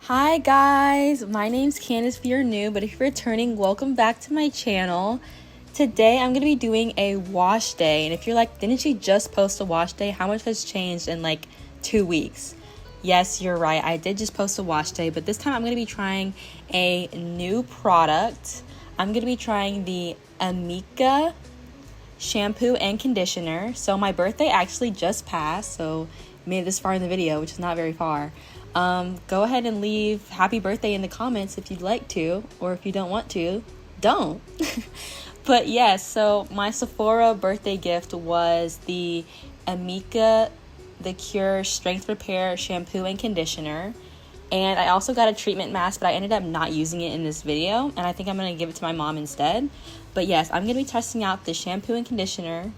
Hi guys, my name's Candace if you're new, but if you're returning, welcome back to my channel. Today I'm going to be doing a wash day, and if you're like, didn't she just post a wash day? How much has changed in like 2 weeks? Yes, you're right, I did just post a wash day, but this time I'm going to be trying a new product. I'm going to be trying the Amika shampoo and conditioner. So my birthday actually just passed, so made it this far in the video, which is not very far. Go ahead and leave happy birthday in the comments if you'd like to, or if you don't want to, don't. But yes, so my Sephora birthday gift was the Amika The Cure Strength Repair shampoo and conditioner. And I also got a treatment mask, but I ended up not using it in this video, and I think I'm going to give it to my mom instead. But yes, I'm going to be testing out the shampoo and conditioner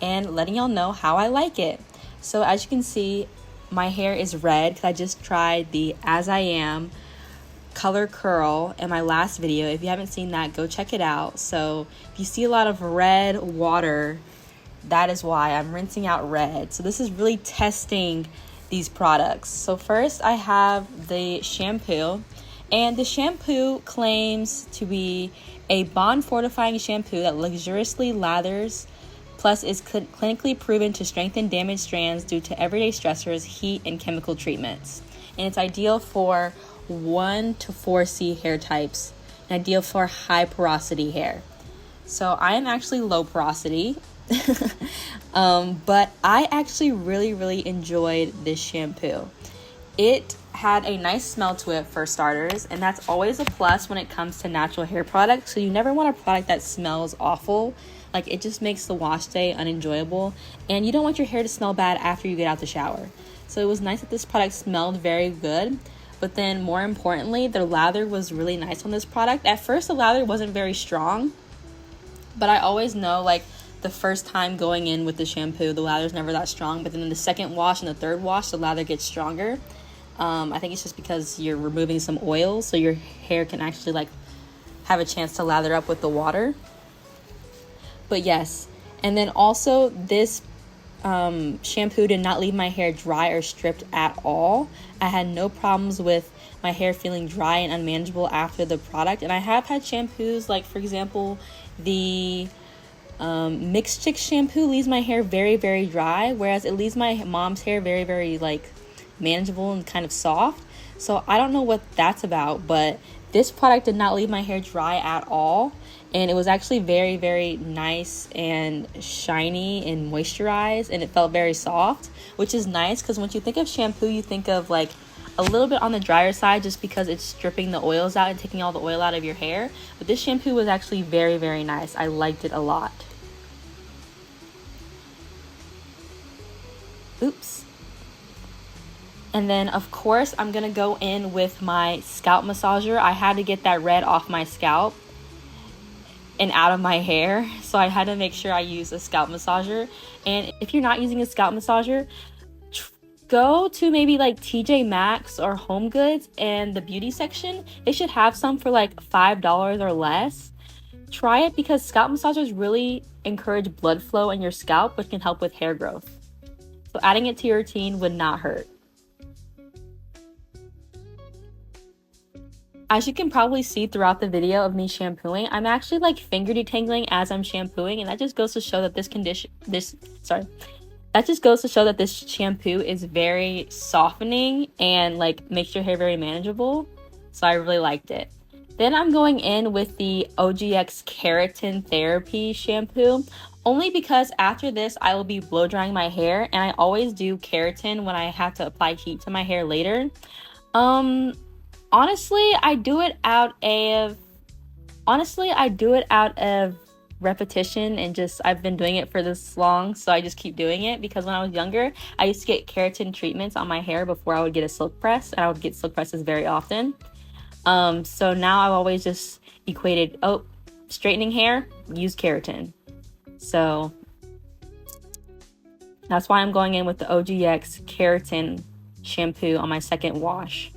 and letting y'all know how I like it. So as you can see, my hair is red because I just tried the As I Am color curl in my last video. If you haven't seen that, go check it out. So if you see a lot of red water, that is why I'm rinsing out red. So this is really testing these products. So first I have the shampoo, and the shampoo claims to be a bond fortifying shampoo that luxuriously lathers, plus is clinically proven to strengthen damaged strands due to everyday stressors, heat, and chemical treatments. And it's ideal for 1 to 4C hair types, and ideal for high porosity hair. So I am actually low porosity. But I actually really enjoyed this shampoo. It had a nice smell to it for starters, and that's always a plus when it comes to natural hair products. So you never want a product that smells awful. Like, it just makes the wash day unenjoyable, and you don't want your hair to smell bad after you get out the shower. So it was nice that this product smelled very good. But then more importantly, the lather was really nice on this product. At first the lather wasn't very strong, but I always know, like, the first time going in with the shampoo, the lather's never that strong, but then in the second wash and the third wash, the lather gets stronger. I think it's just because you're removing some oil, so your hair can actually like have a chance to lather up with the water. But yes, and then also this shampoo did not leave my hair dry or stripped at all. I had no problems with my hair feeling dry and unmanageable after the product. And I have had shampoos, like for example, the Mixed Chick shampoo leaves my hair very dry, whereas it leaves my mom's hair very like manageable and kind of soft. So I don't know what that's about, but this product did not leave my hair dry at all, and it was actually very nice and shiny and moisturized, and it felt very soft, which is nice because once you think of shampoo, you think of like a little bit on the drier side just because it's stripping the oils out and taking all the oil out of your hair. But this shampoo was actually very nice. I liked it a lot. Oops. And then of course I'm gonna go in with my scalp massager. I had to get that red off my scalp and out of my hair, so I had to make sure I use a scalp massager. And if you're not using a scalp massager, go to maybe like TJ Maxx or Home Goods and the beauty section. They should have some for like $5 or less. Try it because scalp massagers really encourage blood flow in your scalp, which can help with hair growth. So adding it to your routine would not hurt. As you can probably see throughout the video of me shampooing, I'm actually like finger detangling as I'm shampooing, and that just goes to show that that just goes to show that this shampoo is very softening and like makes your hair very manageable. So I really liked it. Then I'm going in with the OGX Keratin Therapy shampoo, only because after this I will be blow drying my hair, and I always do keratin when I have to apply heat to my hair later. Honestly, I do it out of repetition, and just I've been doing it for this long, so I just keep doing it. Because when I was younger, I used to get keratin treatments on my hair before I would get a silk press, and I would get silk presses very often. So now I've always just equated, straightening hair, use keratin. So that's why I'm going in with the OGX Keratin shampoo on my second wash.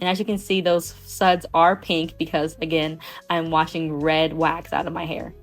And as you can see, those suds are pink because, again, I'm washing red wax out of my hair.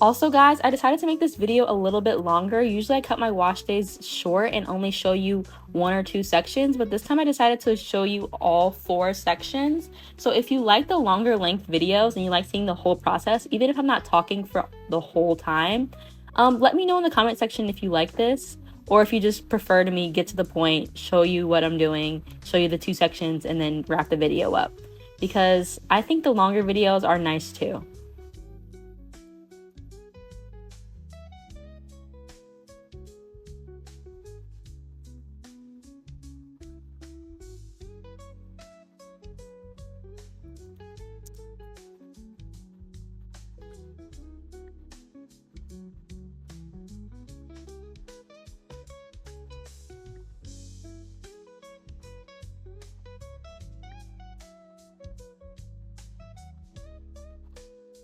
Also, guys, I decided to make this video a little bit longer. Usually I cut my wash days short and only show you 1 or 2 sections, but this time I decided to show you all 4 sections. So if you like the longer length videos and you like seeing the whole process, even if I'm not talking for the whole time, let me know in the comment section if you like this, or if you just prefer to me get to the point, show you what I'm doing, show you the 2 sections, and then wrap the video up. Because I think the longer videos are nice too.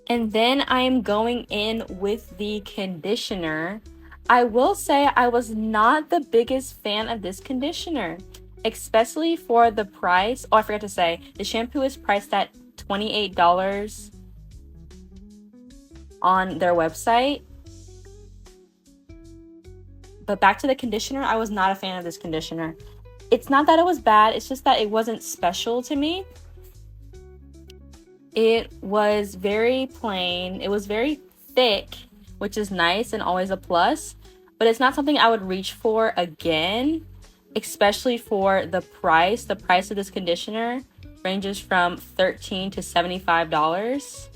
And then I am going in with the conditioner. I will say I was not the biggest fan of this conditioner, especially for the price. Oh, I forgot to say, the shampoo is priced at $28 on their website. But back to the conditioner, I was not a fan of this conditioner. It's not that it was bad, it's just that it wasn't special to me. It was very plain. It was very thick, which is nice and always a plus, but it's not something I would reach for again, especially for the price. The price of this conditioner ranges from $13 to $75,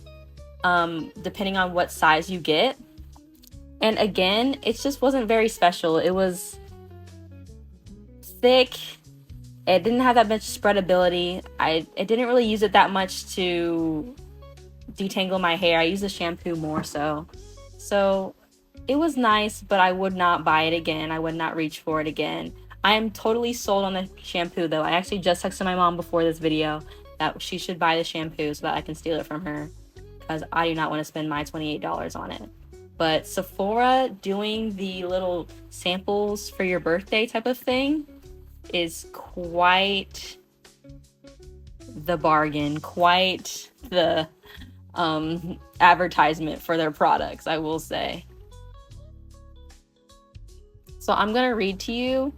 depending on what size you get. And again, it just wasn't very special. It was thick. It didn't have that much spreadability. I didn't really use it that much to detangle my hair. I use the shampoo more so. So it was nice, but I would not buy it again. I would not reach for it again. I am totally sold on the shampoo though. I actually just texted my mom before this video that she should buy the shampoo so that I can steal it from her, because I do not want to spend my $28 on it. But Sephora doing the little samples for your birthday type of thing is quite the bargain, quite the advertisement for their products, I will say. So I'm gonna read to you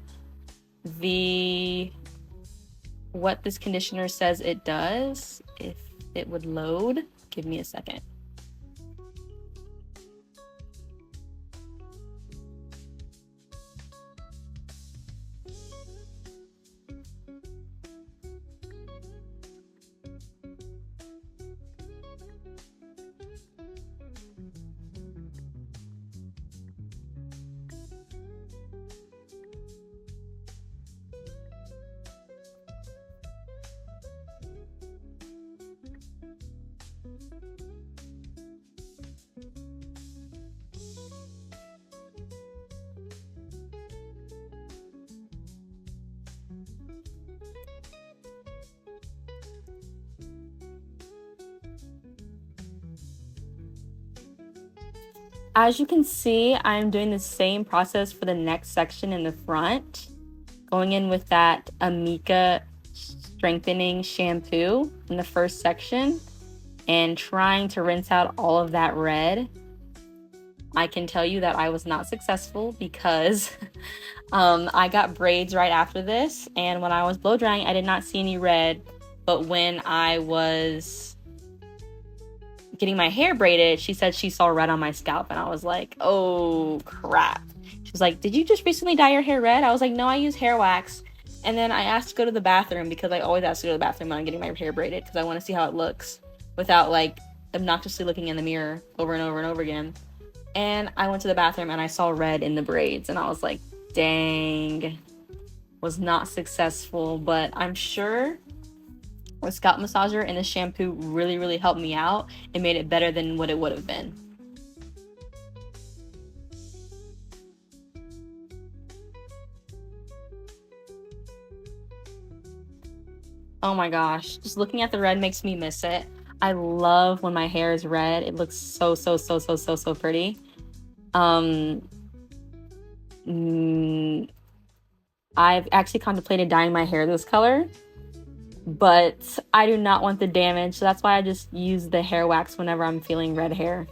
what this conditioner says it does. If it would load, give me a second. As you can see, I'm doing the same process for the next section in the front, going in with that Amika strengthening shampoo in the first section and trying to rinse out all of that red. I can tell you that I was not successful because I got braids right after this, and when I was blow drying, I did not see any red, but when I was getting my hair braided, she said she saw red on my scalp, and I was like, oh crap. She was like, did you just recently dye your hair red? I was like, no, I use hair wax. And then I asked to go to the bathroom, because I always ask to go to the bathroom when I'm getting my hair braided, because I want to see how it looks without like obnoxiously looking in the mirror over and over and over again. And I went to the bathroom and I saw red in the braids, and I was like, dang, was not successful. But I'm sure the scalp massager and the shampoo really helped me out and made it better than what it would have been. Oh my gosh, just looking at the red makes me miss it. I love when my hair is red. It looks so pretty. I've actually contemplated dyeing my hair this color, but I do not want the damage, so that's why I just use the hair wax whenever I'm feeling red hair.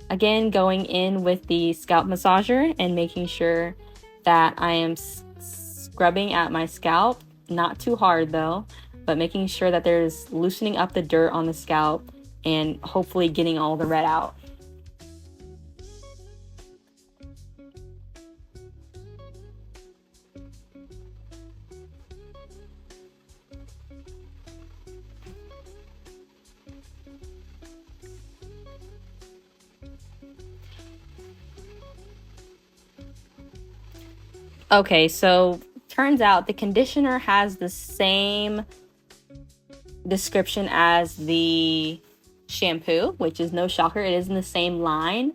Again, going in with the scalp massager and making sure that I am scrubbing at my scalp, not too hard though, but making sure that there's loosening up the dirt on the scalp and hopefully getting all the red out. Okay, so turns out the conditioner has the same description as the shampoo, which is no shocker. It is in the same line.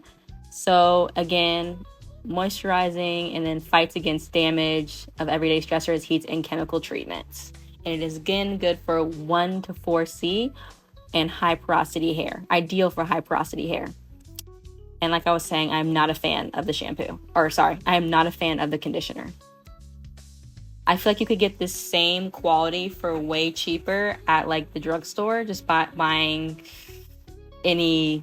So again, moisturizing and then fights against damage of everyday stressors, heats, and chemical treatments. And it is again good for 1 to 4C and high porosity hair, ideal for high porosity hair. And like I was saying, I'm not a fan of the shampoo, or sorry, I am not a fan of the conditioner. I feel like you could get this same quality for way cheaper at like the drugstore, just buying any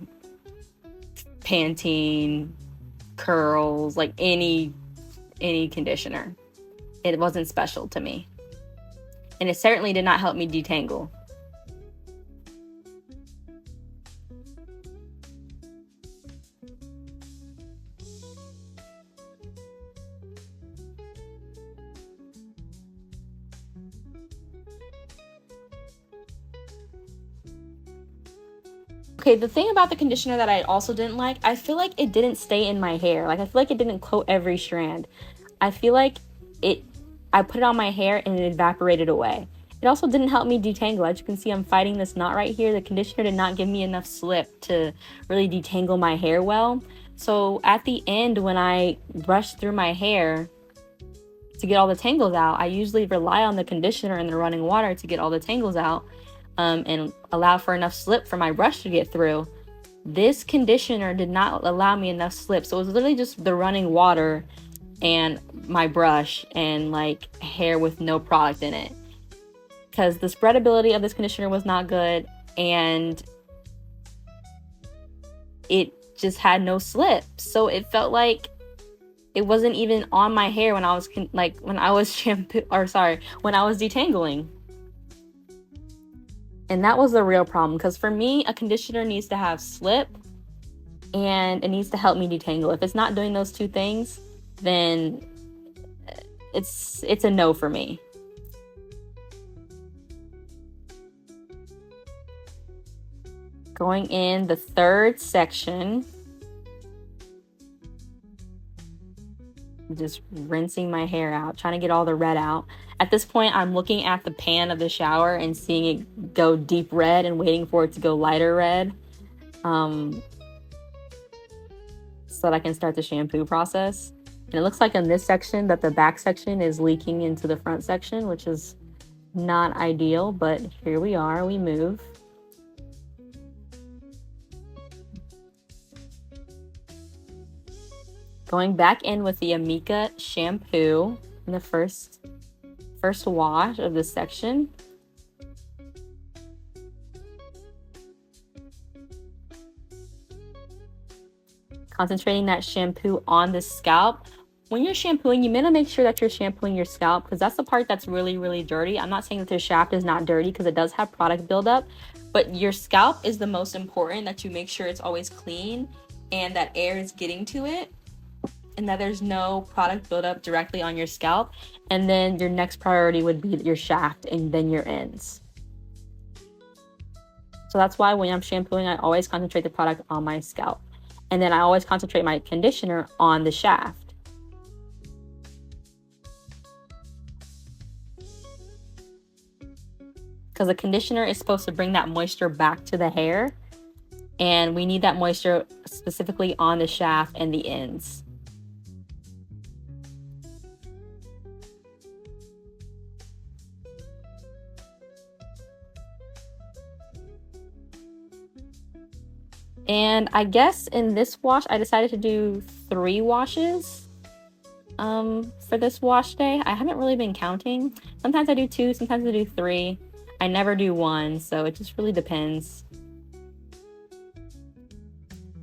Pantene, curls, like any conditioner. It wasn't special to me. And it certainly did not help me detangle. Okay, the thing about the conditioner that I also didn't like, I feel like it didn't stay in my hair. Like, I feel like it didn't coat every strand. I feel like I put it on my hair and it evaporated away. It also didn't help me detangle. As you can see, I'm fighting this knot right here. The conditioner did not give me enough slip to really detangle my hair well. So at the end, when I brush through my hair to get all the tangles out, I usually rely on the conditioner and the running water to get all the tangles out. And allow for enough slip for my brush to get through. This conditioner did not allow me enough slip, so it was literally just the running water and my brush and like hair with no product in it, because the spreadability of this conditioner was not good and it just had no slip. So it felt like it wasn't even on my hair when I was when I was detangling. And that was the real problem, because for me, a conditioner needs to have slip and it needs to help me detangle. If it's not doing those two things, then it's a no for me. Going in the third section, just rinsing my hair out, trying to get all the red out. At this point, I'm looking at the pan of the shower and seeing it go deep red and waiting for it to go lighter red, so that I can start the shampoo process. And it looks like in this section that the back section is leaking into the front section, which is not ideal, but here we are, we move. Going back in with the Amika shampoo in the first wash of this section. Concentrating that shampoo on the scalp. When you're shampooing, you want to make sure that you're shampooing your scalp, because that's the part that's really, really dirty. I'm not saying that the shaft is not dirty, because it does have product buildup, but your scalp is the most important, that you make sure it's always clean and that air is getting to it, and that there's no product buildup directly on your scalp. And then your next priority would be your shaft and then your ends. So that's why when I'm shampooing, I always concentrate the product on my scalp. And then I always concentrate my conditioner on the shaft. Because the conditioner is supposed to bring that moisture back to the hair. And we need that moisture specifically on the shaft and the ends. And I guess in this wash, I decided to do 3 washes for this wash day. I haven't really been counting. Sometimes I do 2, sometimes I do 3. I never do 1, so it just really depends.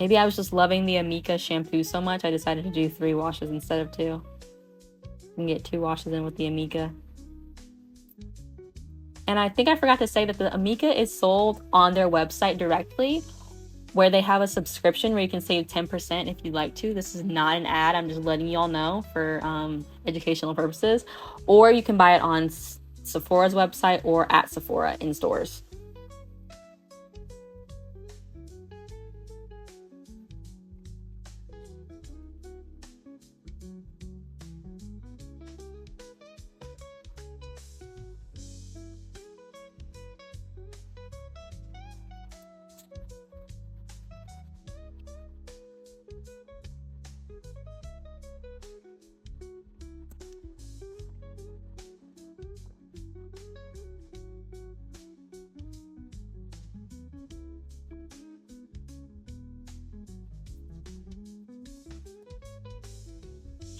Maybe I was just loving the Amika shampoo so much, I decided to do 3 washes instead of 2. And get 2 washes in with the Amika. And I think I forgot to say that the Amika is sold on their website directly, where they have a subscription where you can save 10% if you'd like to. This is not an ad. I'm just letting y'all know for educational purposes. Or you can buy it on Sephora's website or at Sephora in stores.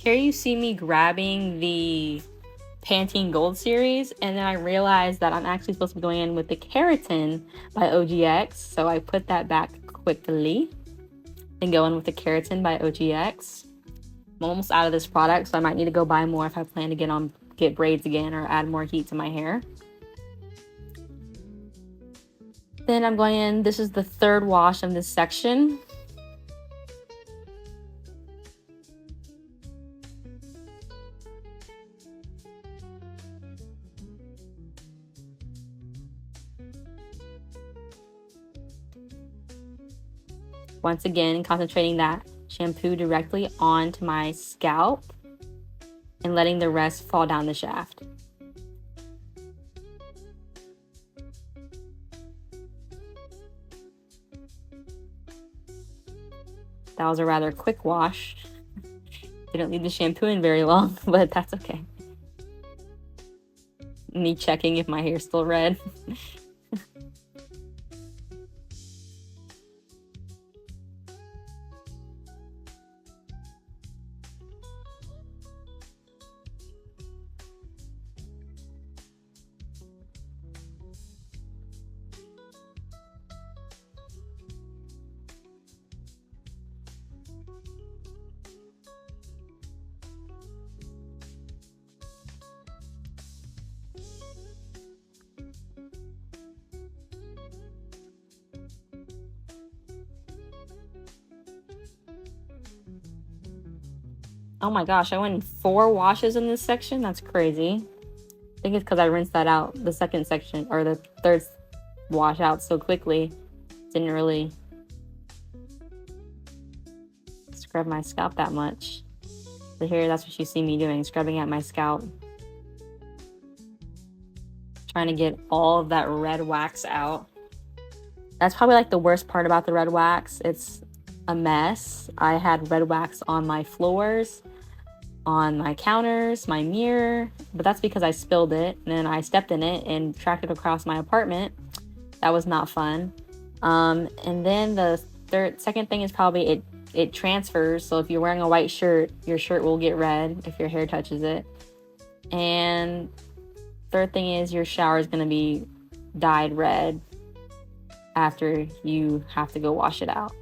Here you see me grabbing the Pantene Gold series, and then I realized that I'm actually supposed to be going in with the Keratin by OGX, so I put that back quickly and go in with the Keratin by OGX. I'm almost out of this product, so I might need to go buy more if I plan to get braids again or add more heat to my hair. Then I'm going in, this is the 3rd wash of this section. Once again, concentrating that shampoo directly onto my scalp and letting the rest fall down the shaft. That was a rather quick wash. Didn't leave the shampoo in very long, but that's okay. Me checking if my hair's still red. Oh my gosh, I went in 4 washes in this section? That's crazy. I think it's because I rinsed that out, the second section, or the 3rd wash out so quickly. Didn't really scrub my scalp that much. But here, that's what you see me doing, scrubbing at my scalp. Trying to get all of that red wax out. That's probably like the worst part about the red wax. It's a mess. I had red wax on my floors, on my counters, my mirror, but that's because I spilled it and then I stepped in it and tracked it across my apartment. That was not fun. And then the second thing is probably it transfers. So if you're wearing a white shirt, your shirt will get red if your hair touches it. And 3rd thing is your shower is going to be dyed red after you have to go wash it out.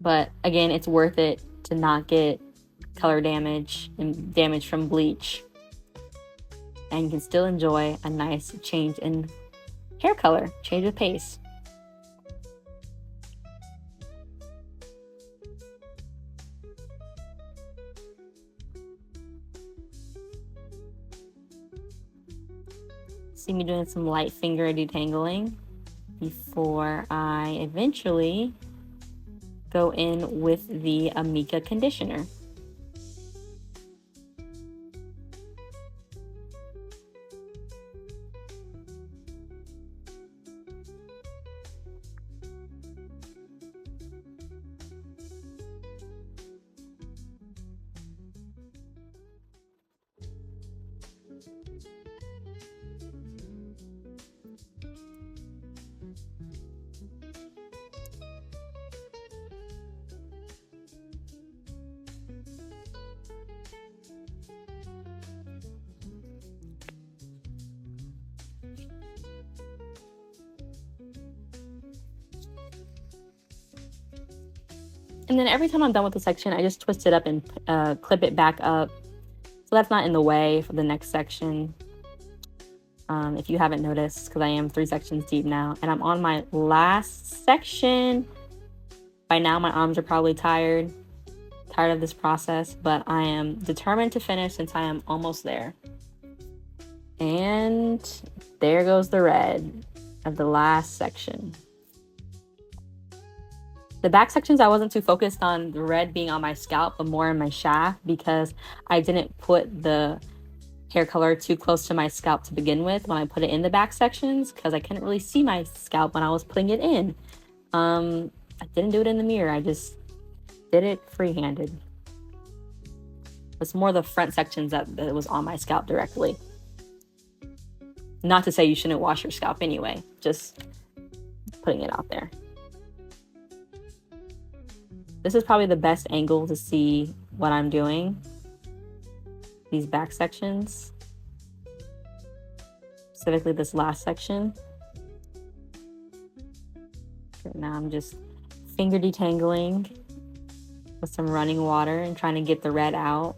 But again, it's worth it to not get color damage and damage from bleach. And you can still enjoy a nice change in hair color, change of pace. See me doing some light finger detangling before I eventually go in with the Amika conditioner. And then every time I'm done with the section, I just twist it up and clip it back up, so that's not in the way for the next section. If you haven't noticed, because I am 3 sections deep now, and I'm on my last section. By now my arms are probably tired of this process, but I am determined to finish since I am almost there. And there goes the red of the last section. The back sections, I wasn't too focused on the red being on my scalp, but more in my shaft, because I didn't put the hair color too close to my scalp to begin with when I put it in the back sections, because I couldn't really see my scalp when I was putting it in. I didn't do it in the mirror, I just did it free-handed. It's more the front sections that was on my scalp directly. Not to say you shouldn't wash your scalp anyway, just putting it out there. This is probably the best angle to see what I'm doing. These back sections, specifically this last section. Right now I'm just finger detangling with some running water and trying to get the red out.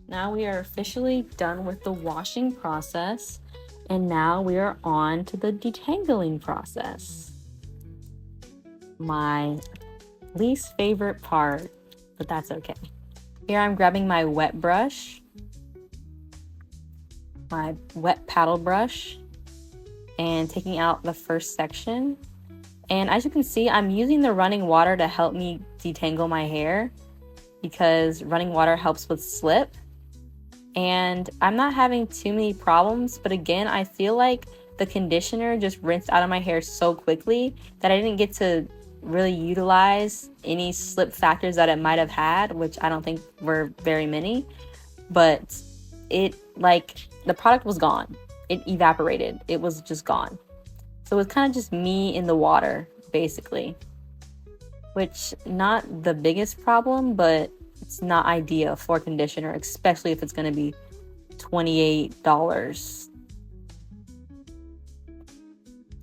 Now we are officially done with the washing process, and now we are on to the detangling process. My least favorite part, but that's okay. Here I'm grabbing my wet brush, my wet paddle brush, and taking out the first section. And as you can see, I'm using the running water to help me detangle my hair, because running water helps with slip. And I'm not having too many problems, but again, I feel like the conditioner just rinsed out of my hair so quickly that I didn't get to really utilize any slip factors that it might have had, which I don't think were very many. But it, like, the product was gone. It evaporated. It was just gone. So it was kind of just me in the water, basically. Which, not the biggest problem, but it's not ideal for conditioner, especially if it's going to be $28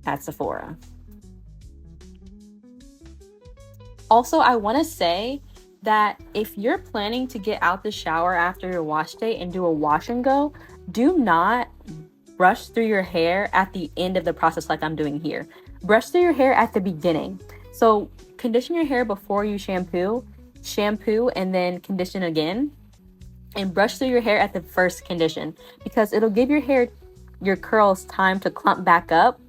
at Sephora. Also, I want to say that if you're planning to get out the shower after your wash day and do a wash and go, do not brush through your hair at the end of the process like I'm doing here. Brush through your hair at the beginning. So condition your hair before you shampoo, and then condition again, and brush through your hair at the first condition, because it'll give your curls time to clump back up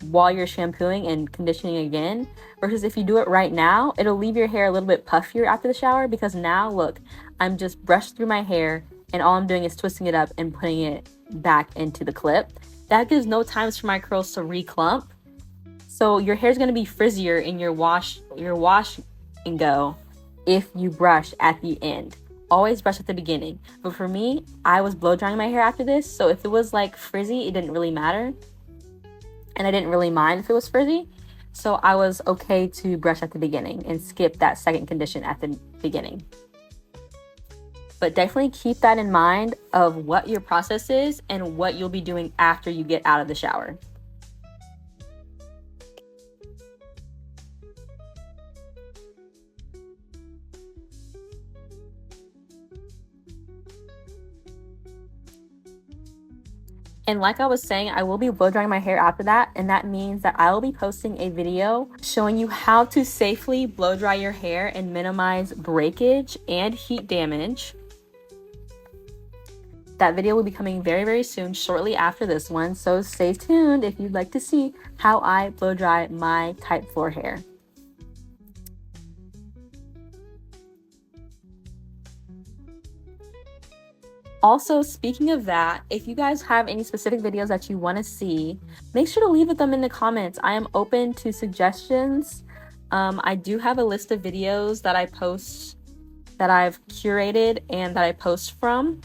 while you're shampooing and conditioning again, versus if you do it right now, it'll leave your hair a little bit puffier after the shower, because now look, I'm just brushed through my hair and all I'm doing is twisting it up and putting it back into the clip. That gives no time for my curls to re-clump. So your hair is going to be frizzier in your wash and go if you brush at the end. Always brush at the beginning. But for me, I was blow drying my hair after this, so if it was like frizzy, it didn't really matter. And I didn't really mind if it was frizzy. So I was okay to brush at the beginning and skip that second condition at the beginning. But definitely keep that in mind of what your process is and what you'll be doing after you get out of the shower. And like I was saying, I will be blow drying my hair after that, and that means that I will be posting a video showing you how to safely blow dry your hair and minimize breakage and heat damage. That video will be coming very, very soon, shortly after this one, so stay tuned if you'd like to see how I blow dry my type 4 hair. Also, speaking of that, if you guys have any specific videos that you want to see, make sure to leave them in the comments. I am open to suggestions. I do have a list of videos that I post, that I've curated and that I post from.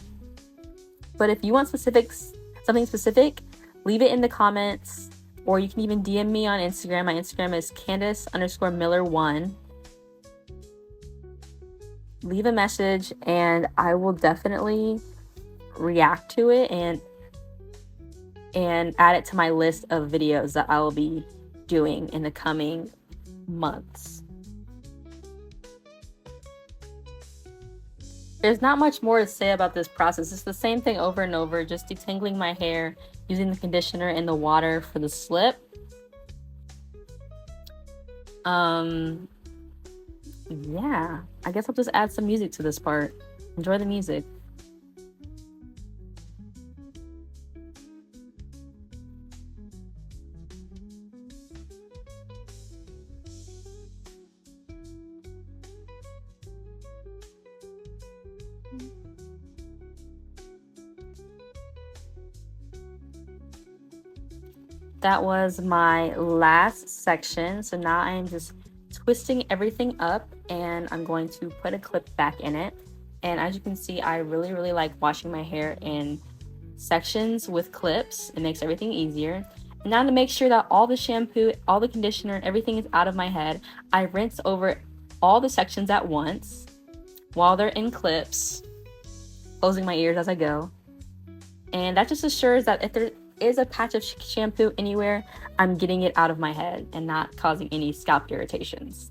But if you want something specific, leave it in the comments, or you can even DM me on Instagram. My Instagram is Candice_Miller1. Leave a message and I will definitely react to it and add it to my list of videos that I will be doing in the coming months. There's not much more to say about this process. It's the same thing over and over, just detangling my hair using the conditioner and the water for the slip. Yeah, I guess I'll just add some music to this part. Enjoy the music. That was my last section. So now I am just twisting everything up and I'm going to put a clip back in it. And as you can see, I really like washing my hair in sections with clips. It makes everything easier. And now to make sure that all the shampoo, all the conditioner, everything is out of my head, I rinse over all the sections at once while they're in clips, closing my ears as I go. And that just assures that if there is a patch of shampoo anywhere, I'm getting it out of my head and not causing any scalp irritations.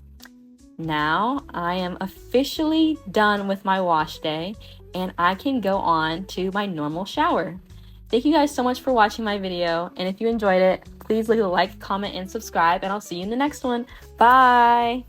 Now I am officially done with my wash day and I can go on to my normal shower. Thank you guys so much for watching my video, and if you enjoyed it, please leave a like, comment, and subscribe, and I'll see you in the next one. Bye!